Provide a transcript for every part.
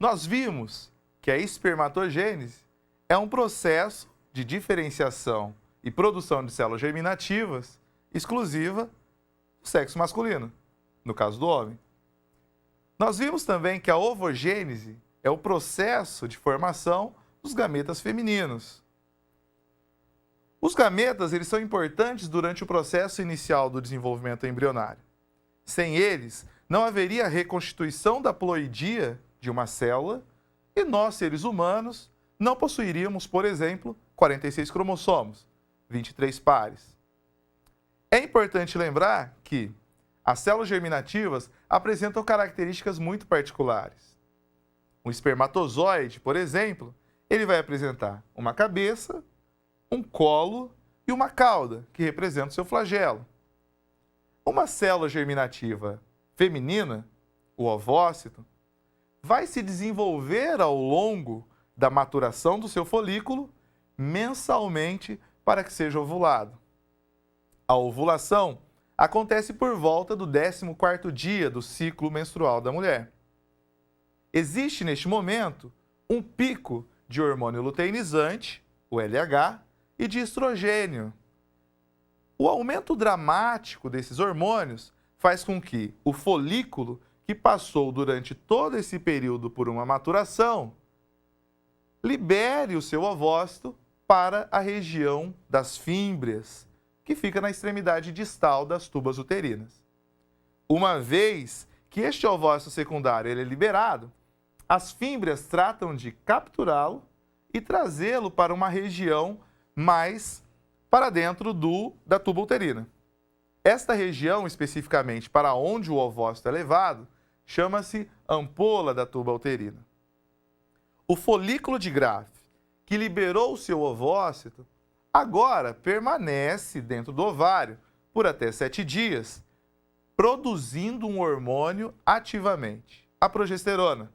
Nós vimos que a espermatogênese é um processo de diferenciação e produção de células germinativas exclusiva do sexo masculino, no caso do homem. Nós vimos também que a ovogênese é o processo de formação dos gametas femininos. Os gametas eles são importantes durante o processo inicial do desenvolvimento embrionário. Sem eles, não haveria reconstituição da ploidia de uma célula e nós, seres humanos, não possuiríamos, por exemplo, 46 cromossomos, 23 pares. É importante lembrar que as células germinativas apresentam características muito particulares. Um espermatozoide, por exemplo, ele vai apresentar uma cabeça, um colo e uma cauda, que representam o seu flagelo. Uma célula germinativa feminina, o ovócito, vai se desenvolver ao longo da maturação do seu folículo mensalmente para que seja ovulado. A ovulação acontece por volta do 14º dia do ciclo menstrual da mulher. Existe neste momento um pico de hormônio luteinizante, o LH, e de estrogênio. O aumento dramático desses hormônios faz com que o folículo, que passou durante todo esse período por uma maturação, libere o seu ovócito para a região das fímbrias, que fica na extremidade distal das tubas uterinas. Uma vez que este ovócito secundário ele é liberado, as fímbrias tratam de capturá-lo e trazê-lo para uma região mais para dentro da tuba uterina. Esta região, especificamente para onde o ovócito é levado, chama-se ampola da tuba uterina. O folículo de Graafi, que liberou o seu ovócito, agora permanece dentro do ovário por até 7 dias, produzindo um hormônio ativamente, a progesterona.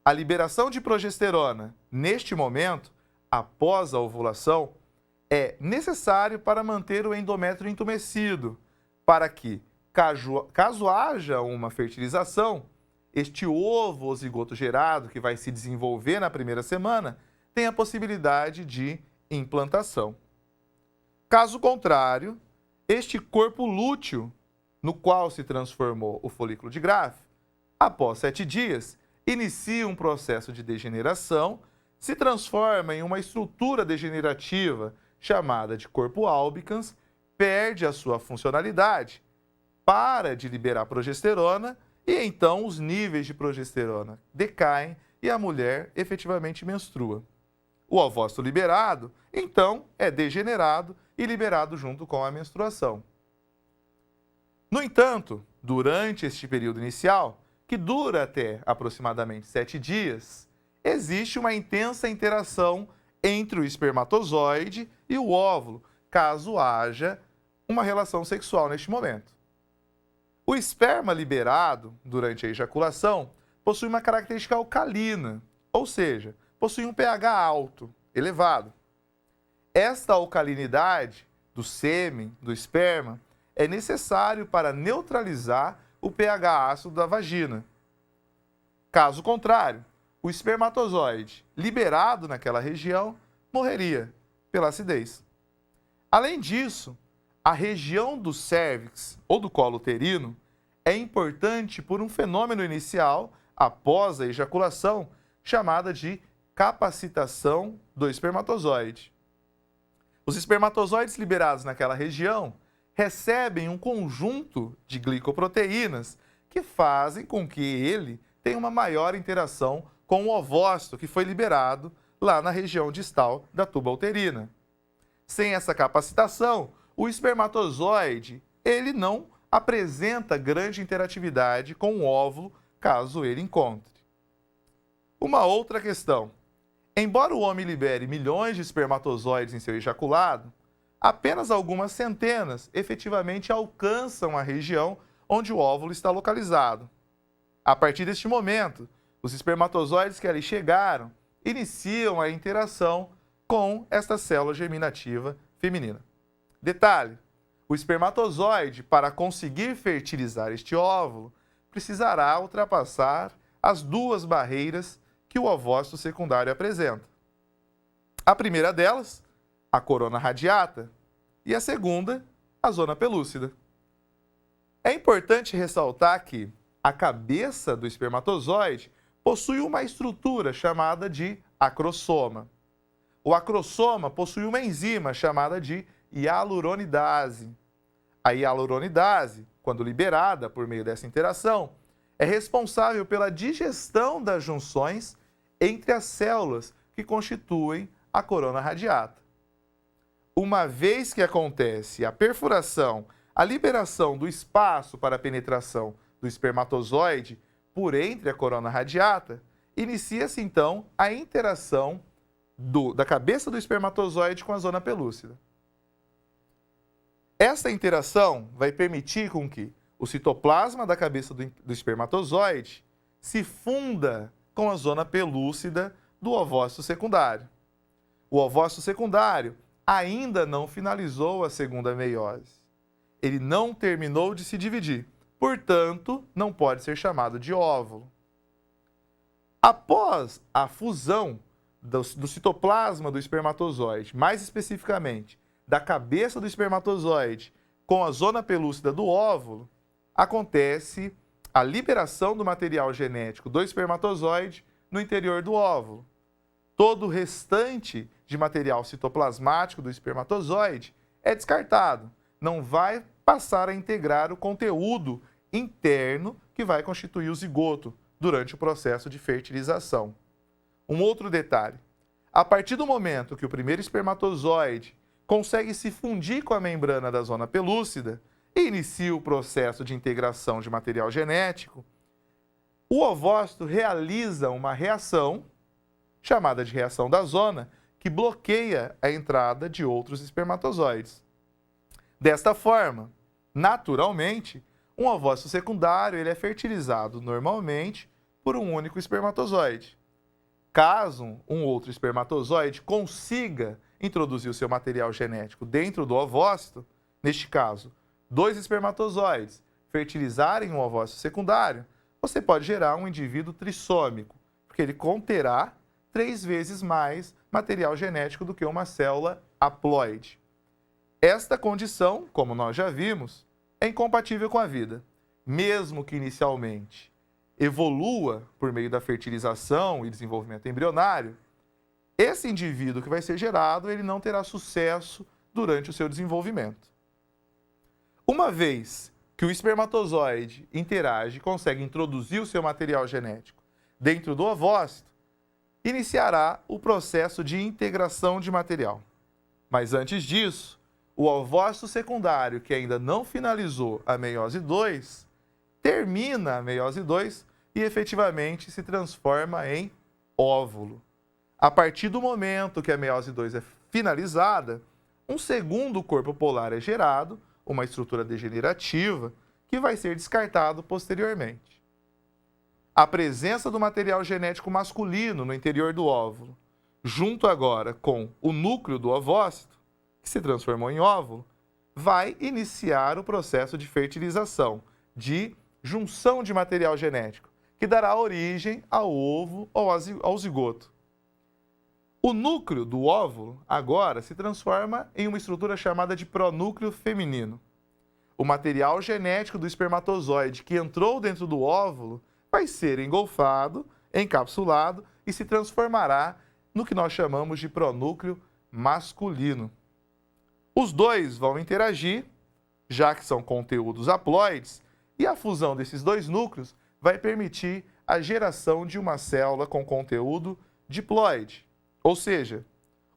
A liberação de progesterona, neste momento, após a ovulação, é necessário para manter o endométrio entumecido, para que, caso haja uma fertilização, este ovo ou zigoto gerado, que vai se desenvolver na primeira semana, tenha a possibilidade de implantação. Caso contrário, este corpo lúteo, no qual se transformou o folículo de Graafi, após 7 dias, inicia um processo de degeneração, se transforma em uma estrutura degenerativa chamada de corpo albicans, perde a sua funcionalidade, para de liberar progesterona e então os níveis de progesterona decaem e a mulher efetivamente menstrua. O ovócito liberado, então, é degenerado e liberado junto com a menstruação. No entanto, durante este período inicial, que dura até aproximadamente 7 dias, existe uma intensa interação entre o espermatozoide e o óvulo, caso haja uma relação sexual neste momento. O esperma liberado durante a ejaculação possui uma característica alcalina, ou seja, possui um pH alto, elevado. Esta alcalinidade do sêmen, do esperma, é necessário para neutralizar o pH ácido da vagina. Caso contrário, o espermatozoide liberado naquela região morreria pela acidez. Além disso, a região do cérvix ou do colo uterino é importante por um fenômeno inicial, após a ejaculação, chamada de capacitação do espermatozoide. Os espermatozoides liberados naquela região recebem um conjunto de glicoproteínas que fazem com que ele tenha uma maior interação com o ovócito que foi liberado lá na região distal da tuba uterina. Sem essa capacitação, o espermatozoide ele não apresenta grande interatividade com o óvulo, caso ele encontre. Uma outra questão. Embora o homem libere milhões de espermatozoides em seu ejaculado, apenas algumas centenas efetivamente alcançam a região onde o óvulo está localizado. A partir deste momento, os espermatozoides que ali chegaram iniciam a interação com esta célula germinativa feminina. Detalhe: o espermatozoide, para conseguir fertilizar este óvulo, precisará ultrapassar as duas barreiras que o ovócito secundário apresenta. A primeira delas, a corona radiata, e a segunda, a zona pelúcida. É importante ressaltar que a cabeça do espermatozoide possui uma estrutura chamada de acrossoma. O acrossoma possui uma enzima chamada de hialuronidase. A hialuronidase, quando liberada por meio dessa interação, é responsável pela digestão das junções entre as células que constituem a corona radiata. Uma vez que acontece a perfuração, a liberação do espaço para a penetração do espermatozoide por entre a corona radiata, inicia-se então a interação da cabeça do espermatozoide com a zona pelúcida. Essa interação vai permitir com que o citoplasma da cabeça do espermatozoide se funda com a zona pelúcida do ovócito secundário. O ovócito secundário ainda não finalizou a segunda meiose. Ele não terminou de se dividir, portanto, não pode ser chamado de óvulo. Após a fusão do citoplasma do espermatozoide, mais especificamente da cabeça do espermatozoide com a zona pelúcida do óvulo, acontece a liberação do material genético do espermatozoide no interior do óvulo. Todo o restante de material citoplasmático do espermatozoide é descartado, não vai passar a integrar o conteúdo interno que vai constituir o zigoto durante o processo de fertilização. Um outro detalhe: a partir do momento que o primeiro espermatozoide consegue se fundir com a membrana da zona pelúcida e inicia o processo de integração de material genético, o ovócito realiza uma reação, chamada de reação da zona, que bloqueia a entrada de outros espermatozoides. Desta forma, naturalmente, um ovócito secundário ele é fertilizado normalmente por um único espermatozoide. Caso um outro espermatozoide consiga introduzir o seu material genético dentro do ovócito, neste caso, 2 espermatozoides fertilizarem um ovócito secundário, você pode gerar um indivíduo trissômico, porque ele conterá 3 vezes mais material genético do que uma célula haploide. Esta condição, como nós já vimos, é incompatível com a vida, mesmo que inicialmente evolua por meio da fertilização e desenvolvimento embrionário. Esse indivíduo que vai ser gerado, ele não terá sucesso durante o seu desenvolvimento. Uma vez que o espermatozoide interage e consegue introduzir o seu material genético dentro do ovócito, iniciará o processo de integração de material. Mas antes disso, o ovócito secundário, que ainda não finalizou a meiose 2, termina a meiose 2 e efetivamente se transforma em óvulo. A partir do momento que a meiose 2 é finalizada, um segundo corpo polar é gerado, uma estrutura degenerativa, que vai ser descartado posteriormente. A presença do material genético masculino no interior do óvulo, junto agora com o núcleo do ovócito, que se transformou em óvulo, vai iniciar o processo de fertilização, de junção de material genético, que dará origem ao ovo ou ao zigoto. O núcleo do óvulo agora se transforma em uma estrutura chamada de pronúcleo feminino. O material genético do espermatozoide que entrou dentro do óvulo vai ser engolfado, encapsulado e se transformará no que nós chamamos de pronúcleo masculino. Os dois vão interagir, já que são conteúdos haploides, e a fusão desses dois núcleos vai permitir a geração de uma célula com conteúdo diploide. Ou seja,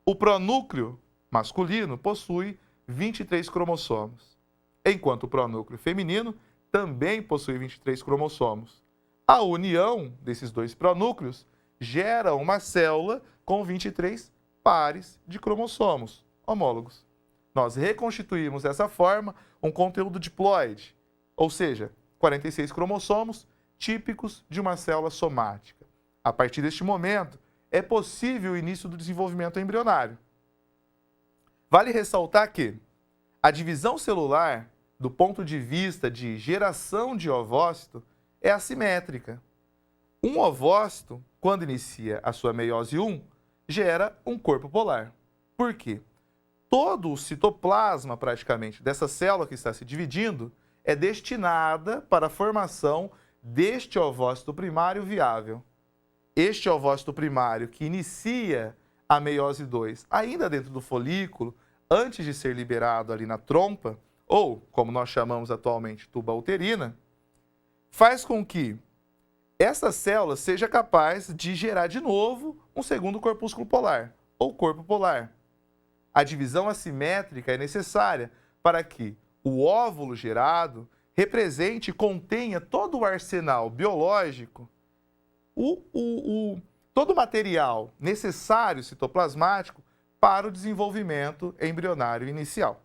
o pronúcleo masculino possui 23 cromossomos, enquanto o pronúcleo feminino também possui 23 cromossomos. A união desses dois pronúcleos gera uma célula com 23 pares de cromossomos homólogos. Nós reconstituímos dessa forma um conteúdo diploide, ou seja, 46 cromossomos típicos de uma célula somática. A partir deste momento, é possível o início do desenvolvimento embrionário. Vale ressaltar que a divisão celular, do ponto de vista de geração de ovócito, é assimétrica. Um ovócito, quando inicia a sua meiose 1, gera um corpo polar. Por quê? Todo o citoplasma, praticamente, dessa célula que está se dividindo, é destinada para a formação deste ovócito primário viável. Este ovócito primário que inicia a meiose 2, ainda dentro do folículo, antes de ser liberado ali na trompa, ou, como nós chamamos atualmente, tuba uterina, faz com que essa célula seja capaz de gerar de novo um segundo corpúsculo polar, ou corpo polar. A divisão assimétrica é necessária para que o óvulo gerado represente e contenha todo o arsenal biológico, todo o material necessário citoplasmático para o desenvolvimento embrionário inicial.